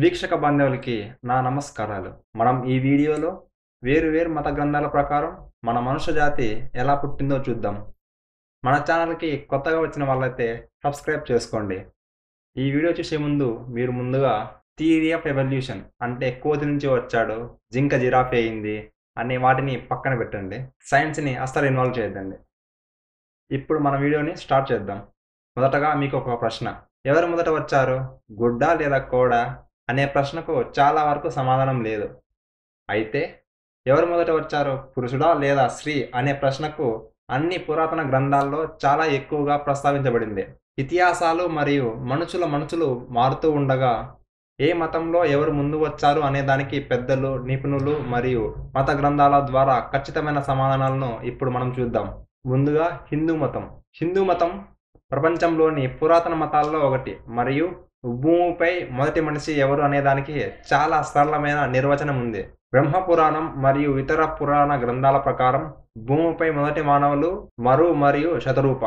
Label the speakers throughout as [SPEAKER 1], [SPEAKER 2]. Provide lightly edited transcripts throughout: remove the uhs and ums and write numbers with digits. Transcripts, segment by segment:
[SPEAKER 1] వీక్షక బాంధవులకి నా నమస్కారాలు. మనం ఈ వీడియోలో వేరు వేరు మత గ్రంథాల ప్రకారం మన మనుష్య జాతి ఎలా పుట్టిందో చూద్దాం. మన ఛానల్‌కి కొత్తగా వచ్చిన వాళ్ళైతే సబ్స్క్రైబ్ చేసుకోండి. ఈ వీడియో చూసే ముందు మీరు ముందుగా థియరీ ఆఫ్ ఎవల్యూషన్ అంటే కోతి నుంచి వచ్చాడు, జింక జిరాఫీ అయింది అనే వాటిని పక్కన పెట్టండి. సైన్స్‌ని అస్సలు ఇన్వాల్వ్ చేయొద్దండి. ఇప్పుడు మన వీడియోని స్టార్ట్ చేద్దాం. మొదటగా మీకొక ప్రశ్న. ఎవరు మొదట వచ్చారు? గుడ్డ లేదా కోడ? అనే ప్రశ్నకు చాలా వరకు సమాధానం లేదు. అయితే ఎవరు మొదట వచ్చారు? పురుషుడా లేదా స్త్రీ? అనే ప్రశ్నకు అన్ని పురాతన గ్రంథాల్లో చాలా ఎక్కువగా ప్రస్తావించబడింది. ఇతిహాసాలు మరియు మనుషులు మారుతూ ఉండగా ఏ మతంలో ఎవరు ముందు వచ్చారు అనే దానికి పెద్దలు, నిపుణులు మరియు మత గ్రంథాల ద్వారా ఖచ్చితమైన సమాధానాలను ఇప్పుడు మనం చూద్దాం. ముందుగా హిందూ మతం. హిందూ మతం ప్రపంచంలోని పురాతన మతాల్లో ఒకటి మరియు భూమిపై మొదటి మనిషి ఎవరు అనేదానికి చాలా సరళమైన నిర్వచనం ఉంది. బ్రహ్మ పురాణం మరియు ఇతర పురాణ గ్రంథాల ప్రకారం భూమిపై మొదటి మానవులు మరు మరియు శతరూప.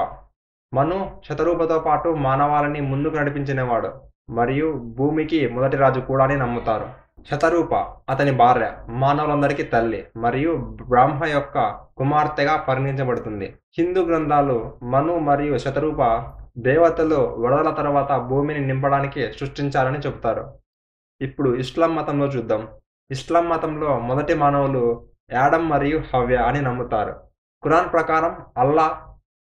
[SPEAKER 1] మను శతరూపతో పాటు మానవాళిని ముందుకు నడిపించినవాడు మరియు భూమికి మొదటి రాజు కూడా అని నమ్ముతారు. శతరూప అతని భార్య, మానవులందరికీ తల్లి మరియు బ్రహ్మ యొక్క కుమార్తెగా పరిగణించబడుతుంది. హిందూ గ్రంథాలు మను మరియు శతరూప దేవతలు వరదల తర్వాత భూమిని నింపడానికి సృష్టించారని చెబుతారు. ఇప్పుడు ఇస్లాం మతంలో చూద్దాం. ఇస్లాం మతంలో మొదటి మానవులు యాడమ్ మరియు హవ్వ అని నమ్ముతారు. ఖురాన్ ప్రకారం అల్లా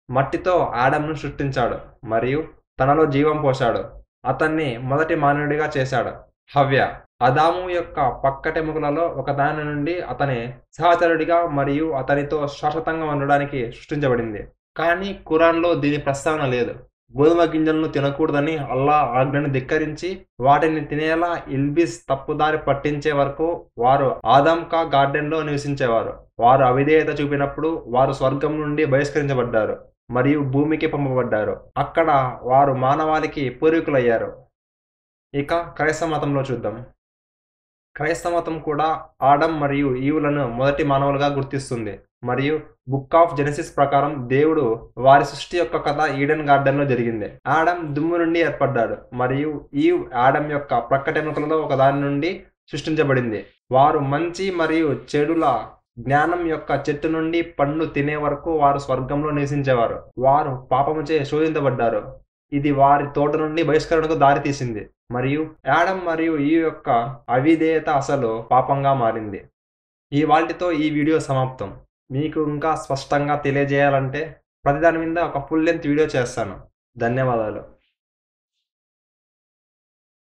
[SPEAKER 1] మట్టితో ఆడమ్ను సృష్టించాడు మరియు తనలో జీవం పోశాడు. అతన్ని మొదటి మానవుడిగా చేశాడు. హవ్వ అదాము యొక్క పక్కటెముకలలో ఒకదాని నుండి అతని సహచరుడిగా మరియు అతనితో శాశ్వతంగా ఉండడానికి సృష్టించబడింది. కానీ ఖురాన్లో దీని ప్రస్తావన లేదు. గోధుమ గింజలను తినకూడదని అల్లా ఆజ్ఞను ధిక్కరించి వాటిని తినేలా ఇల్బిస్ తప్పుదారి పట్టించే వరకు వారు ఆదమ్కా గార్డెన్లో నివసించేవారు. వారు అవిధేయత చూపినప్పుడు వారు స్వర్గం నుండి బహిష్కరించబడ్డారు మరియు భూమికి పంపబడ్డారు. అక్కడ వారు మానవాళికి పూర్వీకులయ్యారు. ఇక క్రైస్తవ మతంలో చూద్దాం. క్రైస్తవ మతం కూడా ఆడమ్ మరియు ఈవులను మొదటి మానవులుగా గుర్తిస్తుంది మరియు బుక్ ఆఫ్ జెనెసిస్ ప్రకారం దేవుడు వారి సృష్టి యొక్క కథ ఈడెన్ గార్డెన్లో జరిగింది. ఆడమ్ దుమ్ము నుండి ఏర్పడ్డాడు మరియు ఈవ్ ఆడమ్ యొక్క ప్రక్కటెముకలలో ఒకదాని నుండి సృష్టించబడింది. వారు మంచి మరియు చెడుల జ్ఞానం యొక్క చెట్టు నుండి పండు తినే వరకు వారు స్వర్గంలో నివసించేవారు. వారు పాపముచే శోధించబడ్డారు. ఇది వారి తోట నుండి బహిష్కరణకు దారితీసింది మరియు యాడమ్ మరియు ఈవ్ యొక్క అవిధేయత అసలు పాపంగా మారింది. వాటితో ఈ వీడియో సమాప్తం. మీకు ఇంకా స్పష్టంగా తెలియజేయాలంటే ప్రతిదాని మీద ఒక ఫుల్ లెంత్ వీడియో చేస్తాను. ధన్యవాదాలు.